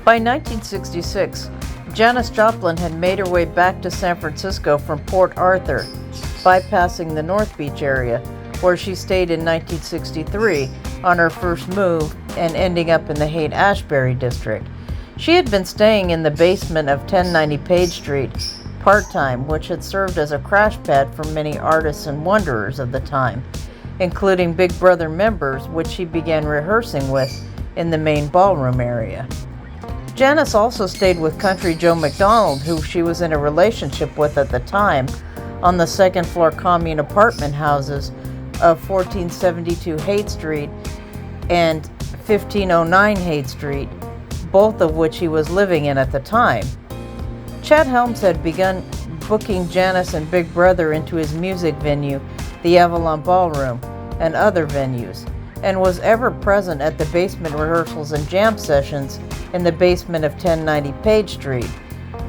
By 1966, Janis Joplin had made her way back to San Francisco from Port Arthur, bypassing the North Beach area, where she stayed in 1963 on her first move and ending up in the Haight-Ashbury district. She had been staying in the basement of 1090 Page Street part-time, which had served as a crash pad for many artists and wanderers of the time, including Big Brother members, which she began rehearsing with in the main ballroom area. Janis also stayed with Country Joe McDonald, who she was in a relationship with at the time, on the second-floor commune apartment houses of 1472 Haight Street and 1509 Haight Street, both of which he was living in at the time. Chet Helms had begun booking Janis and Big Brother into his music venue, the Avalon Ballroom, and other venues, and was ever present at the basement rehearsals and jam sessions in the basement of 1090 Page Street.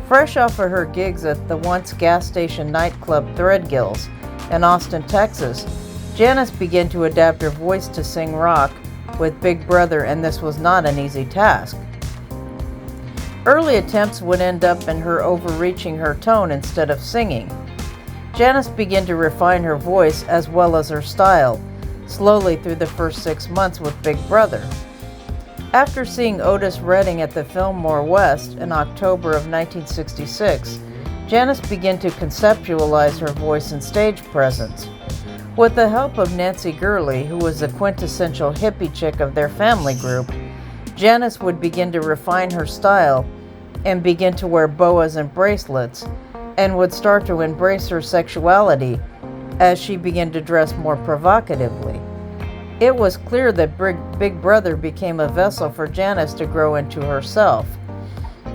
Fresh off of her gigs at the once gas station nightclub Threadgills in Austin, Texas, Janis began to adapt her voice to sing rock with Big Brother, and this was not an easy task. Early attempts would end up in her overreaching her tone instead of singing. Janis began to refine her voice as well as her style, slowly through the first 6 months with Big Brother. After seeing Otis Redding at the Fillmore West in October of 1966, Janis began to conceptualize her voice and stage presence. With the help of Nancy Gurley, who was the quintessential hippie chick of their family group, Janis would begin to refine her style and begin to wear boas and bracelets, and would start to embrace her sexuality as she began to dress more provocatively. It was clear that Big Brother became a vessel for Janis to grow into herself.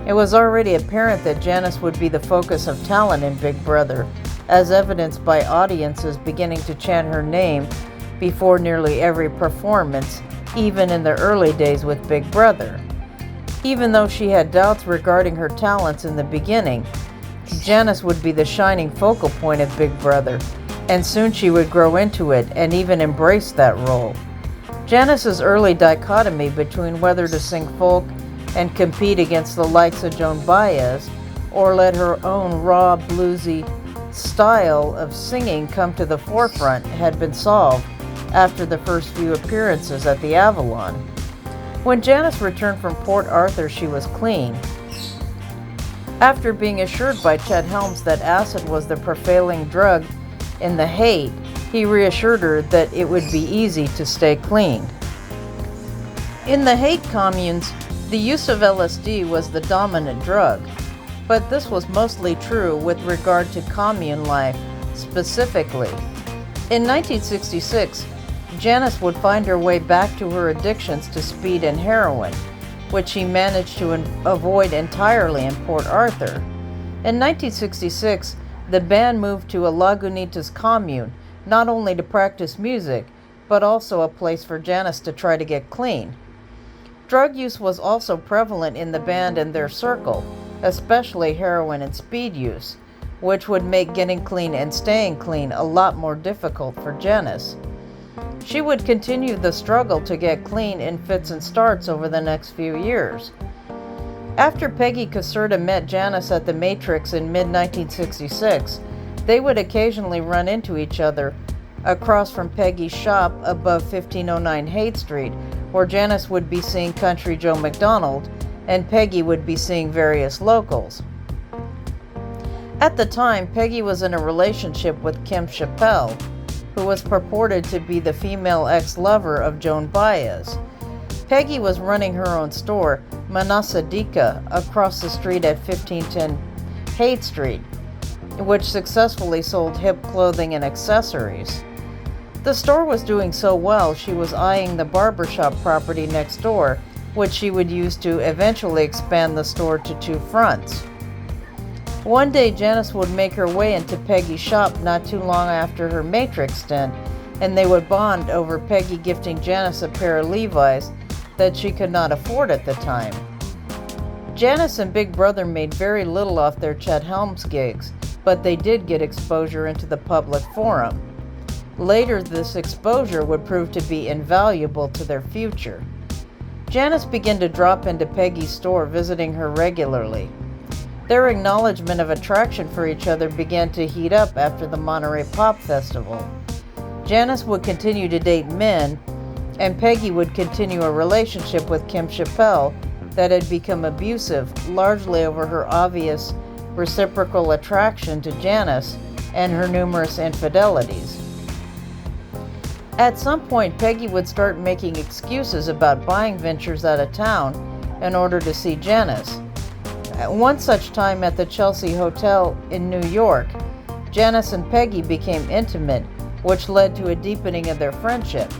It was already apparent that Janis would be the focus of talent in Big Brother, as evidenced by audiences beginning to chant her name before nearly every performance, even in the early days with Big Brother. Even though she had doubts regarding her talents in the beginning, Janis would be the shining focal point of Big Brother, and soon she would grow into it and even embrace that role. Janis's early dichotomy between whether to sing folk and compete against the likes of Joan Baez, or let her own raw, bluesy style of singing come to the forefront, had been solved after the first few appearances at the Avalon. When Janis returned from Port Arthur, she was clean. After being assured by Chet Helms that acid was the prevailing drug in the Haight, he reassured her that it would be easy to stay clean. In the Haight communes, the use of LSD was the dominant drug, but this was mostly true with regard to commune life specifically. In 1966, Janis would find her way back to her addictions to speed and heroin, which she managed to avoid entirely in Port Arthur. In 1966, the band moved to a Lagunitas commune, not only to practice music, but also a place for Janis to try to get clean. Drug use was also prevalent in the band and their circle, especially heroin and speed use, which would make getting clean and staying clean a lot more difficult for Janis. She would continue the struggle to get clean in fits and starts over the next few years. After Peggy Caserta met Janis at the Matrix in mid-1966, they would occasionally run into each other across from Peggy's shop above 1509 Haight Street, where Janis would be seeing Country Joe McDonald and Peggy would be seeing various locals. At the time, Peggy was in a relationship with Kim Chappelle, who was purported to be the female ex-lover of Joan Baez. Peggy was running her own store, Manasadika, across the street at 1510 Haight Street, which successfully sold hip clothing and accessories. The store was doing so well, she was eyeing the barbershop property next door, which she would use to eventually expand the store to 2 fronts. One day, Janis would make her way into Peggy's shop not too long after her Matrix stint, and they would bond over Peggy gifting Janis a pair of Levi's that she could not afford at the time. Janis and Big Brother made very little off their Chet Helms gigs, but they did get exposure into the public forum. Later, this exposure would prove to be invaluable to their future. Janis began to drop into Peggy's store, visiting her regularly. Their acknowledgement of attraction for each other began to heat up after the Monterey Pop Festival. Janis would continue to date men, and Peggy would continue a relationship with Kim Chappelle that had become abusive, largely over her obvious reciprocal attraction to Janis and her numerous infidelities. At some point, Peggy would start making excuses about buying ventures out of town in order to see Janis. At one such time at the Chelsea Hotel in New York, Janis and Peggy became intimate, which led to a deepening of their friendship.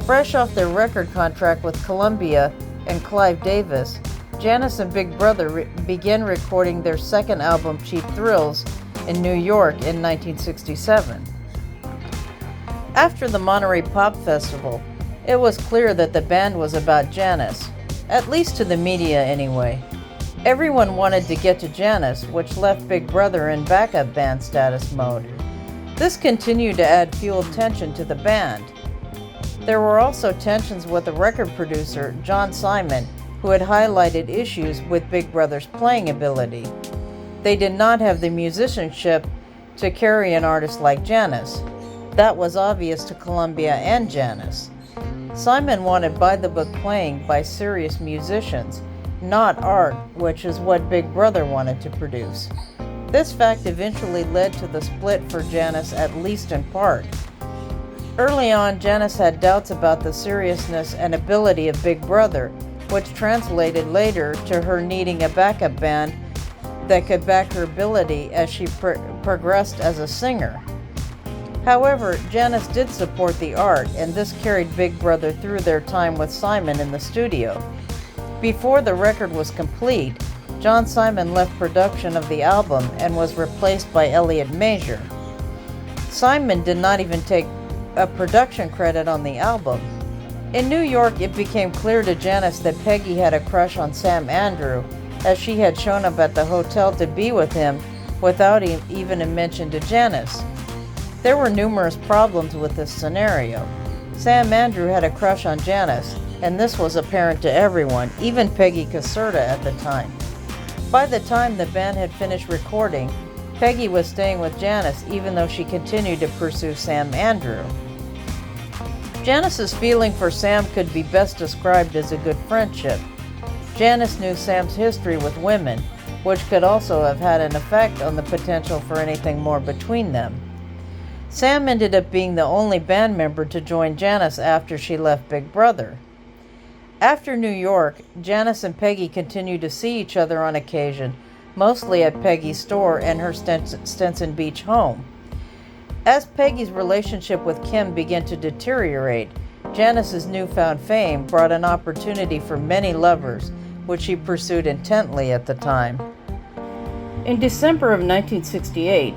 Fresh off their record contract with Columbia and Clive Davis, Janis and Big Brother began recording their second album, Cheap Thrills, in New York in 1967. After the Monterey Pop Festival, it was clear that the band was about Janis, at least to the media anyway. Everyone wanted to get to Janis, which left Big Brother in backup band status mode. This continued to add fuel tension to the band. There were also tensions with the record producer, John Simon, who had highlighted issues with Big Brother's playing ability. They did not have the musicianship to carry an artist like Janis. That was obvious to Columbia and Janis. Simon wanted by-the-book playing by serious musicians, not art, which is what Big Brother wanted to produce. This fact eventually led to the split for Janis, at least in part. Early on, Janis had doubts about the seriousness and ability of Big Brother, which translated later to her needing a backup band that could back her ability as she progressed as a singer. However, Janis did support the art, and this carried Big Brother through their time with Simon in the studio. Before the record was complete, John Simon left production of the album and was replaced by Elliot Major. Simon did not even take a production credit on the album. In New York, it became clear to Janis that Peggy had a crush on Sam Andrew, as she had shown up at the hotel to be with him without even a mention to Janis. There were numerous problems with this scenario. Sam Andrew had a crush on Janis, and this was apparent to everyone, even Peggy Caserta at the time. By the time the band had finished recording, Peggy was staying with Janis, even though she continued to pursue Sam Andrew. Janis's feeling for Sam could be best described as a good friendship. Janis knew Sam's history with women, which could also have had an effect on the potential for anything more between them. Sam ended up being the only band member to join Janis after she left Big Brother. After New York, Janis and Peggy continued to see each other on occasion, mostly at Peggy's store and her Stetson Beach home. As Peggy's relationship with Kim began to deteriorate, Janis's newfound fame brought an opportunity for many lovers, which she pursued intently at the time. In December of 1968,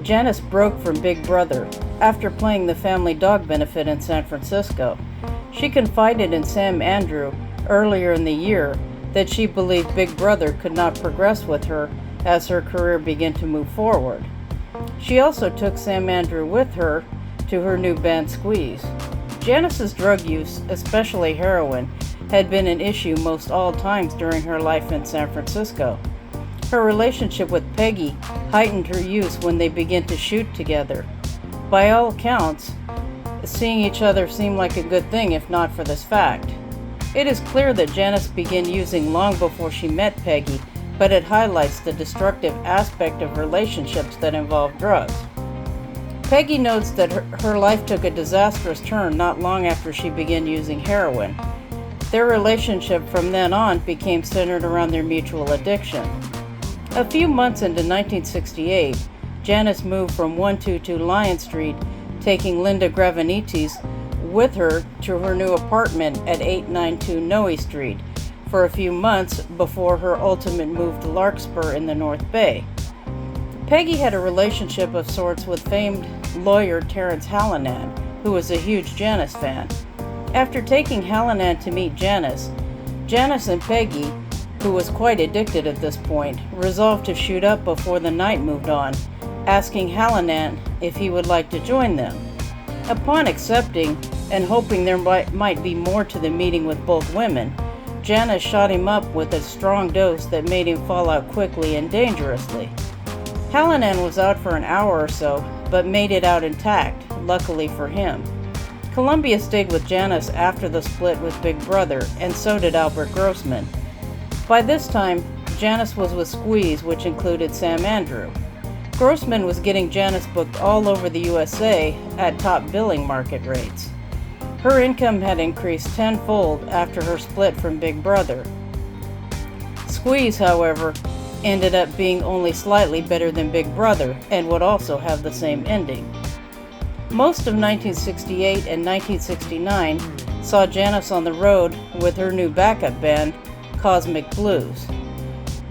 Janis broke from Big Brother after playing the family dog benefit in San Francisco. She confided in Sam Andrew earlier in the year that she believed Big Brother could not progress with her as her career began to move forward. She also took Sam Andrew with her to her new band Squeeze. Janis's drug use, especially heroin, had been an issue most all times during her life in San Francisco. Her relationship with Peggy heightened her use when they began to shoot together. By all accounts, seeing each other seemed like a good thing if not for this fact. It is clear that Janis began using long before she met Peggy, but it highlights the destructive aspect of relationships that involve drugs. Peggy notes that her life took a disastrous turn not long after she began using heroin. Their relationship from then on became centered around their mutual addiction. A few months into 1968, Janis moved from 122 Lion Street, taking Linda Gravenites with her to her new apartment at 892 Noe Street for a few months before her ultimate move to Larkspur in the North Bay. Peggy had a relationship of sorts with famed lawyer Terrence Hallinan, who was a huge Janis fan. After taking Hallinan to meet Janis and Peggy, who was quite addicted at this point, resolved to shoot up before the night moved on, asking Hallinan if he would like to join them. Upon accepting, and hoping there might be more to the meeting with both women, Janis shot him up with a strong dose that made him fall out quickly and dangerously. Hallinan was out for an hour or so, but made it out intact, luckily for him. Columbia stayed with Janis after the split with Big Brother, and so did Albert Grossman. By this time, Janis was with Squeeze, which included Sam Andrew. Grossman was getting Janis booked all over the USA at top billing market rates. Her income had increased tenfold after her split from Big Brother. Squeeze, however, ended up being only slightly better than Big Brother and would also have the same ending. Most of 1968 and 1969 saw Janis on the road with her new backup band, Cosmic Blues.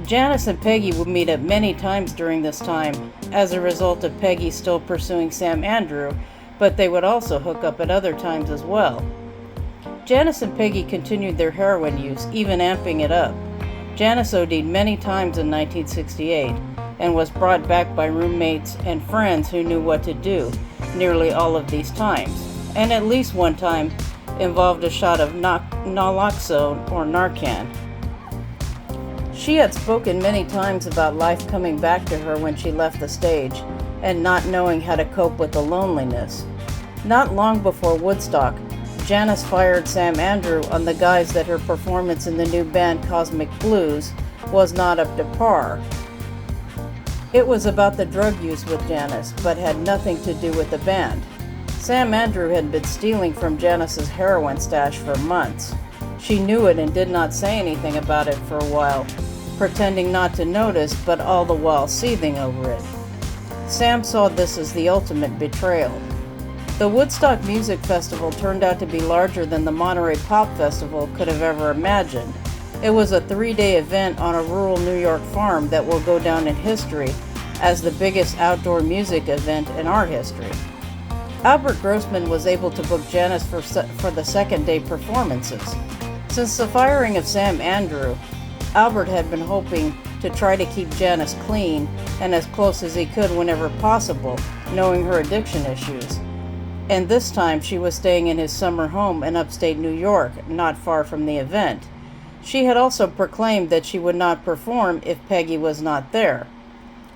Janis and Peggy would meet up many times during this time as a result of Peggy still pursuing Sam Andrew, but they would also hook up at other times as well. Janis and Peggy continued their heroin use, even amping it up. Janis OD'd many times in 1968 and was brought back by roommates and friends who knew what to do nearly all of these times, and at least one time involved a shot of naloxone or Narcan. She had spoken many times about life coming back to her when she left the stage and not knowing how to cope with the loneliness. Not long before Woodstock, Janis fired Sam Andrew on the guise that her performance in the new band Cosmic Blues was not up to par. It was about the drug use with Janis, but had nothing to do with the band. Sam Andrew had been stealing from Janis's heroin stash for months. She knew it and did not say anything about it for a while, pretending not to notice, but all the while seething over it. Sam saw this as the ultimate betrayal. The Woodstock Music Festival turned out to be larger than the Monterey Pop Festival could have ever imagined. It was a 3-day event on a rural New York farm that will go down in history as the biggest outdoor music event in our history. Albert Grossman was able to book Janis for the second-day performances. Since the firing of Sam Andrew, Albert had been hoping to try to keep Janis clean and as close as he could whenever possible, knowing her addiction issues. And this time she was staying in his summer home in upstate New York, not far from the event. She had also proclaimed that she would not perform if Peggy was not there.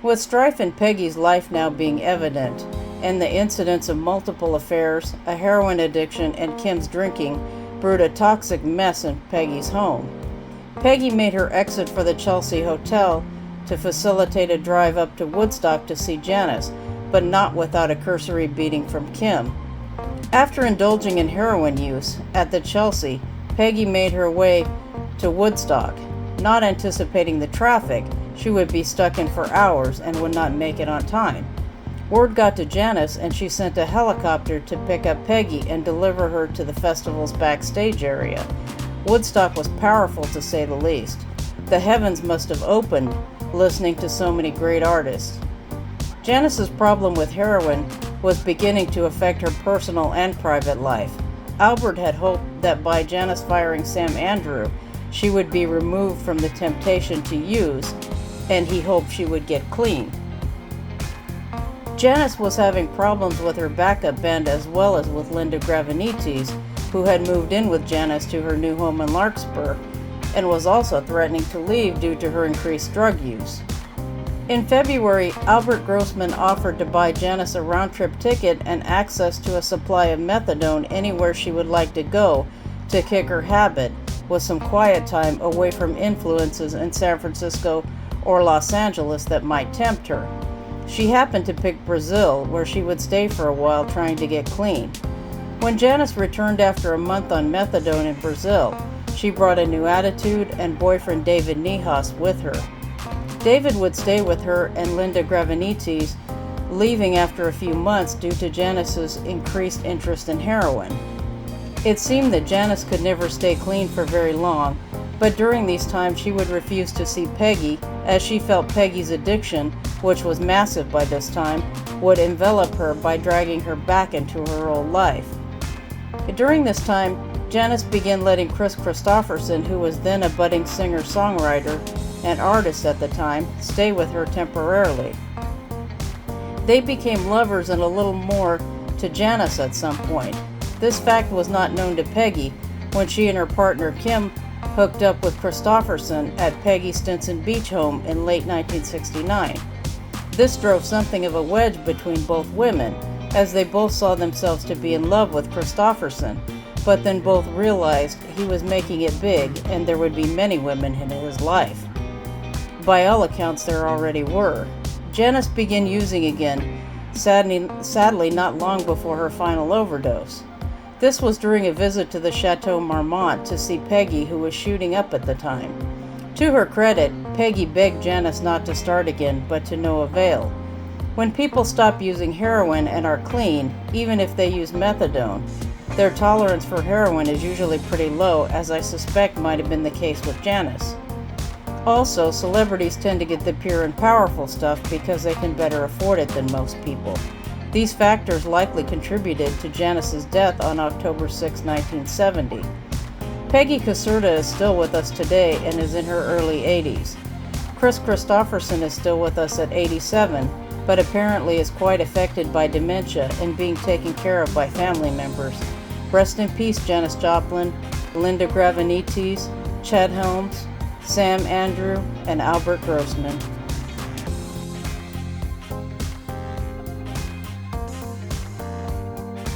With strife in Peggy's life now being evident, and the incidents of multiple affairs, a heroin addiction, and Kim's drinking brewed a toxic mess in Peggy's home. Peggy made her exit for the Chelsea Hotel to facilitate a drive up to Woodstock to see Janis, but not without a cursory beating from Kim. After indulging in heroin use at the Chelsea, Peggy made her way to Woodstock. Not anticipating the traffic, she would be stuck in for hours and would not make it on time. Word got to Janis, and she sent a helicopter to pick up Peggy and deliver her to the festival's backstage area. Woodstock was powerful, to say the least. The heavens must have opened listening to so many great artists. Janis's problem with heroin was beginning to affect her personal and private life. Albert had hoped that by Janis firing Sam Andrew, she would be removed from the temptation to use, and he hoped she would get clean. Janis was having problems with her backup band as well as with Linda Gravenites, who had moved in with Janis to her new home in Larkspur, and was also threatening to leave due to her increased drug use. In February, Albert Grossman offered to buy Janis a round-trip ticket and access to a supply of methadone anywhere she would like to go to kick her habit, with some quiet time away from influences in San Francisco or Los Angeles that might tempt her. She happened to pick Brazil, where she would stay for a while trying to get clean. When Janis returned after a month on methadone in Brazil, she brought a new attitude and boyfriend David Nihas with her. David would stay with her and Linda Gravenites, leaving after a few months due to Janis's increased interest in heroin. It seemed that Janis could never stay clean for very long, but during these times she would refuse to see Peggy, as she felt Peggy's addiction, which was massive by this time, would envelop her by dragging her back into her old life. During this time, Janis began letting Chris Christopherson, who was then a budding singer-songwriter and artist at the time, stay with her temporarily. They became lovers and a little more to Janis at some point. This fact was not known to Peggy when she and her partner Kim hooked up with Christopherson at Peggy Stinson Beach home in late 1969. This drove something of a wedge between both women, as they both saw themselves to be in love with Christopherson, but then both realized he was making it big and there would be many women in his life. By all accounts, there already were. Janis began using again, sadly not long before her final overdose. This was during a visit to the Chateau Marmont to see Peggy, who was shooting up at the time. To her credit, Peggy begged Janis not to start again, but to no avail. When people stop using heroin and are clean, even if they use methadone, their tolerance for heroin is usually pretty low, as I suspect might have been the case with Janis. Also, celebrities tend to get the pure and powerful stuff because they can better afford it than most people. These factors likely contributed to Janis's death on October 6, 1970. Peggy Caserta is still with us today and is in her early 80s. Chris Christopherson is still with us at 87, but apparently is quite affected by dementia and being taken care of by family members. Rest in peace, Janis Joplin, Linda Gravenites, Chet Helms, Sam Andrew, and Albert Grossman.